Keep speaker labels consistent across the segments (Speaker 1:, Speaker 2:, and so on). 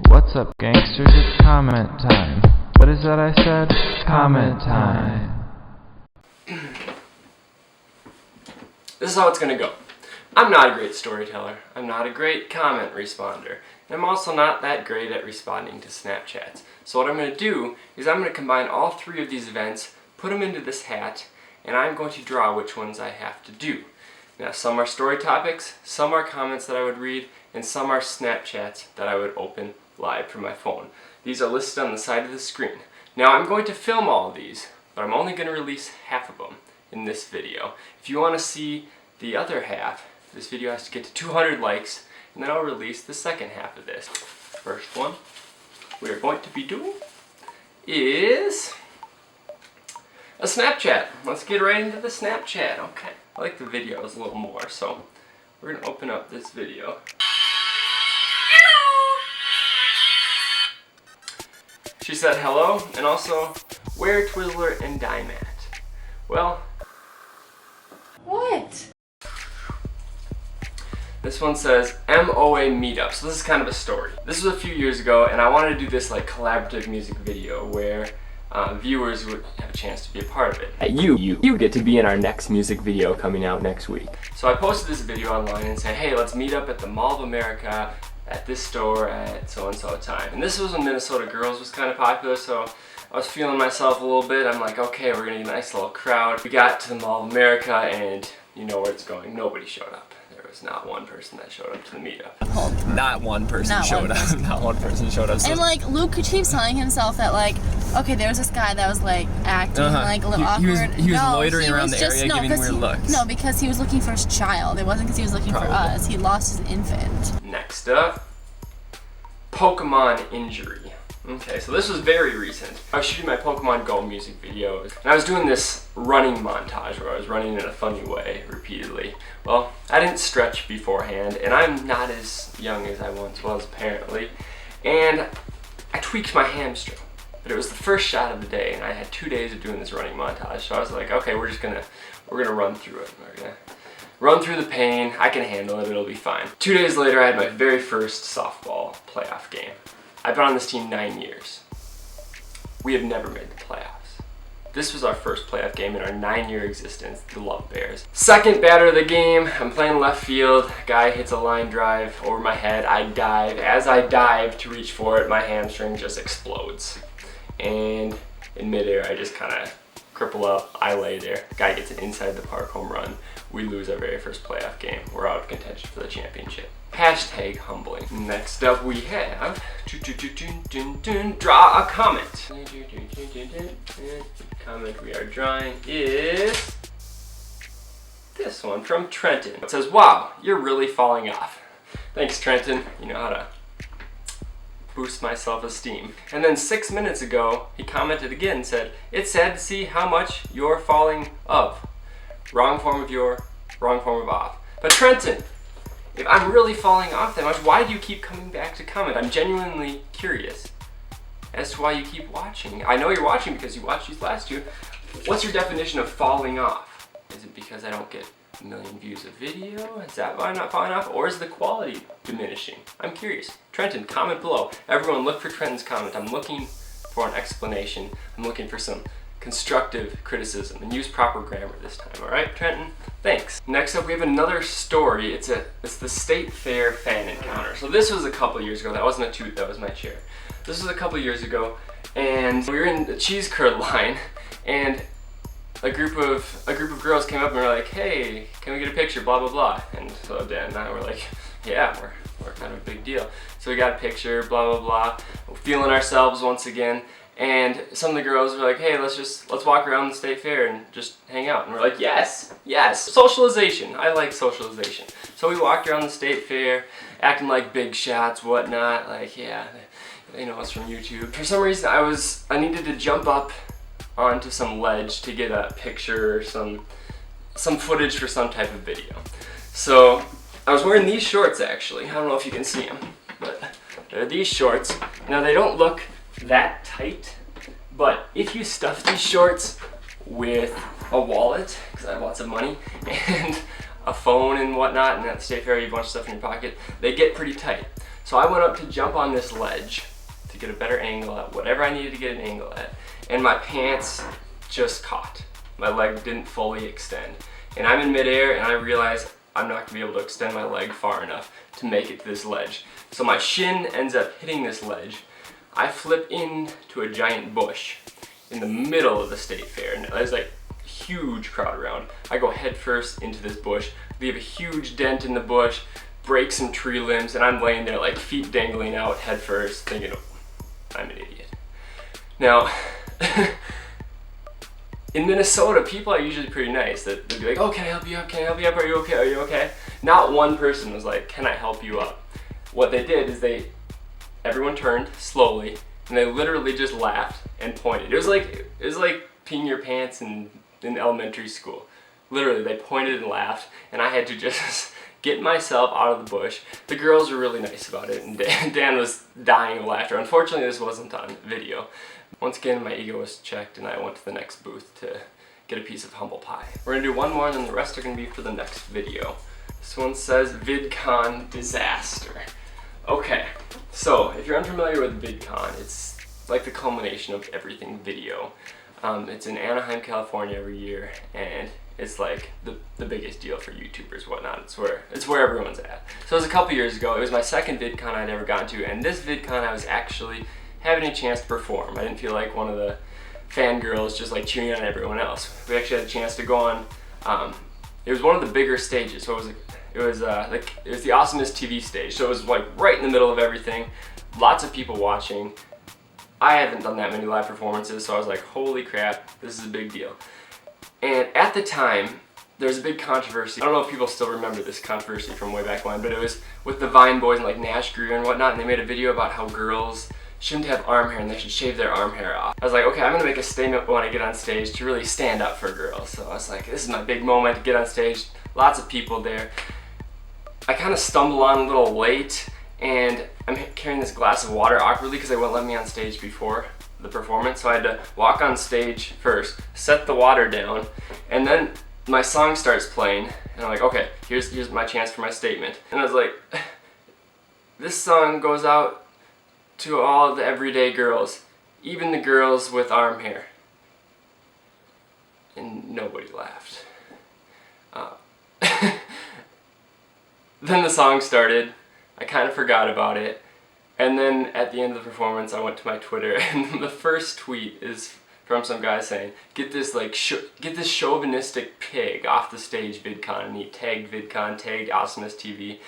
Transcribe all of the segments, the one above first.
Speaker 1: What's up, gangsters? It's comment time. What is that I said? Comment time.
Speaker 2: This is how it's gonna go. I'm not a great storyteller. I'm not a great comment responder. And I'm also not that great at responding to Snapchats. So what I'm gonna do is I'm gonna combine all three of these events, put them into this hat, and I'm going to draw which ones I have to do. Now, some are story topics, some are comments that I would read, and some are Snapchats that I would open live from my phone. These are listed on the side of the screen. Now, I'm going to film all of these, but I'm only going to release half of them in this video. If you want to see the other half, this video has to get to 200 likes, and then I'll release the second half of this. First one we are going to be doing is a Snapchat. Let's get right into the Snapchat. Okay. I like the videos a little more, so we're going to open up this video. She said hello, and also, where Twizzler and Dime at? Well...
Speaker 3: What?
Speaker 2: This one says MOA meetup, so this is kind of a story. This was a few years ago, and I wanted to do this like collaborative music video where viewers would have a chance to be a part of it. You get to be in our next music video coming out next week. So I posted this video online and said, hey, let's meet up at the Mall of America at this store at so-and-so time. And this was when Minnesota Girls was kind of popular, so I was feeling myself a little bit. I'm like, okay, we're gonna get a nice little crowd. We got to the Mall of America, and you know where it's going. Nobody showed up. There was not one person that showed up to the meetup. Not one person showed up. Not one person showed up. So
Speaker 3: and like Luke keeps telling himself that like, okay, there was this guy that was like acting like a little awkward.
Speaker 2: He was loitering around the area giving weird looks.
Speaker 3: No, because he was looking for his child. It wasn't because he was looking for us. He lost his infant.
Speaker 2: Next up, Pokemon injury. Okay, so this was very recent. I was shooting my Pokemon Go music videos, and I was doing this running montage where I was running in a funny way repeatedly. Well, I didn't stretch beforehand, and I'm not as young as I once was apparently, and I tweaked my hamstring. But it was the first shot of the day, and I had 2 days of doing this running montage, so I was like, okay, we're gonna run through it. We're gonna run through the pain. I can handle it. It'll be fine. 2 days later, I had my very first softball playoff game. I've been on this team 9 years. We have never made the playoffs. This was our first playoff game in our 9-year existence, the Love Bears. Second batter of the game, I'm playing left field. Guy hits a line drive over my head. I dive. As I dive to reach for it, my hamstring just explodes. And in midair, I just kind of cripple up. I lay there. Guy gets an inside the park home run. We lose our very first playoff game. We're out of contention for the championship. Hashtag humbling. Next up we have draw a comment. Comment we are drawing is this one from Trenton. It says, wow, you're really falling off. Thanks, Trenton. You know how to boost my self-esteem. And then 6 minutes ago, he commented again and said, it's sad to see how much you're falling of. Wrong form of your, wrong form of off. But Trenton, if I'm really falling off that much, why do you keep coming back to comment? I'm genuinely curious as to why you keep watching. I know you're watching because you watched these last two. What's your definition of falling off? Is it because I don't get a million views of video? Is that why I'm not falling off? Or is the quality diminishing? I'm curious. Trenton, comment below. Everyone look for Trenton's comment. I'm looking for an explanation. I'm looking for some constructive criticism, and use proper grammar this time, alright, Trenton? Thanks. Next up, we have another story. It's the State Fair fan encounter. So this was a couple years ago. That wasn't a toot, that was my chair. This was a couple years ago, and we were in the cheese curd line, and a group of girls came up and were like, hey, can we get a picture, blah, blah, blah. And so Dan and I were like, yeah, we're kind of a big deal. So we got a picture, blah, blah, blah. We're feeling ourselves once again. And some of the girls were like, hey, let's walk around the State Fair and just hang out. And we're like, yes, socialization. I like socialization. So we walked around the State Fair, acting like big shots, whatnot. Like, yeah, they know us from YouTube. For some reason, I needed to jump up onto some ledge to get a picture or some footage for some type of video. So I was wearing these shorts, actually. I don't know if you can see them, but they're these shorts. Now, they don't look that tight, but if you stuff these shorts with a wallet, because I have lots of money, and a phone and whatnot, and at the State Fair you have a bunch of stuff in your pocket, they get pretty tight. So I went up to jump on this ledge to get a better angle at whatever I needed to get an angle at, and my pants just caught. My leg didn't fully extend. And I'm in midair and I realize I'm not gonna be able to extend my leg far enough to make it to this ledge. So my shin ends up hitting this ledge. I flip into a giant bush in the middle of the state fair, and there's like a huge crowd around. I go head first into this bush, leave a huge dent in the bush, break some tree limbs, and I'm laying there like feet dangling out head first, thinking, oh, I'm an idiot. Now, in Minnesota, people are usually pretty nice. They'll be like, oh, can I help you up? Can I help you up? Are you okay? Are you okay? Not one person was like, can I help you up? What they did is everyone turned slowly, and they literally just laughed and pointed. It was like peeing your pants in elementary school. Literally, they pointed and laughed, and I had to just get myself out of the bush. The girls were really nice about it, and Dan was dying of laughter. Unfortunately, this wasn't on video. Once again, my ego was checked, and I went to the next booth to get a piece of humble pie. We're gonna do one more, and then the rest are gonna be for the next video. This one says VidCon disaster. Okay, so if you're unfamiliar with VidCon, it's like the culmination of everything video. It's in Anaheim, California every year, and it's like the biggest deal for YouTubers, whatnot. It's where everyone's at. So it was a couple years ago. It was my second VidCon I'd ever gotten to, and this VidCon I was actually having a chance to perform. I didn't feel like one of the fangirls just like cheering on everyone else. We actually had a chance to go on. It was one of the bigger stages, so it was the Awesomeness TV stage. So it was like right in the middle of everything. Lots of people watching. I haven't done that many live performances, so I was like, holy crap, this is a big deal. And at the time, there was a big controversy. I don't know if people still remember this controversy from way back when, but it was with the Vine boys and like Nash Greer and whatnot, and they made a video about how girls shouldn't have arm hair and they should shave their arm hair off. I was like, okay, I'm gonna make a statement when I get on stage to really stand up for girls. So I was like, this is my big moment to get on stage. Lots of people there. I kind of stumble on a little late, and I'm carrying this glass of water awkwardly because they wouldn't let me on stage before the performance. So I had to walk on stage first, set the water down, and then my song starts playing, and I'm like, okay, here's my chance for my statement. And I was like, this song goes out to all the everyday girls, even the girls with arm hair. And nobody laughed. Then the song started. I kind of forgot about it. And then at the end of the performance, I went to my Twitter, and the first tweet is from some guy saying, get this chauvinistic pig off the stage, VidCon. And he tagged VidCon, tagged Awesomeness TV.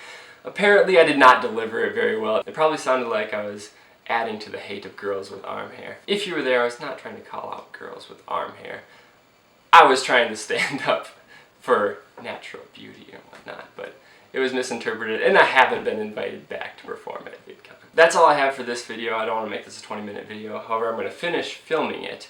Speaker 2: Apparently I did not deliver it very well. It probably sounded like I was adding to the hate of girls with arm hair. If you were there, I was not trying to call out girls with arm hair. I was trying to stand up for natural beauty and whatnot, but it was misinterpreted, and I haven't been invited back to perform at VidCon. That's all I have for this video. I don't want to make this a 20-minute video. However, I'm going to finish filming it,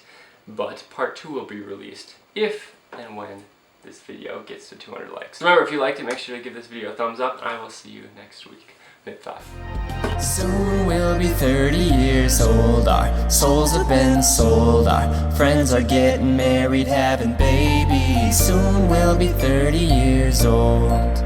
Speaker 2: but part 2 will be released if and when this video gets to 200 likes. Remember, if you liked it, make sure to give this video a thumbs up, and I will see you next week. Mid-5.
Speaker 4: Soon we'll be 30 years old. Our souls have been sold. Our friends are getting married, having babies. Soon we'll be 30 years old.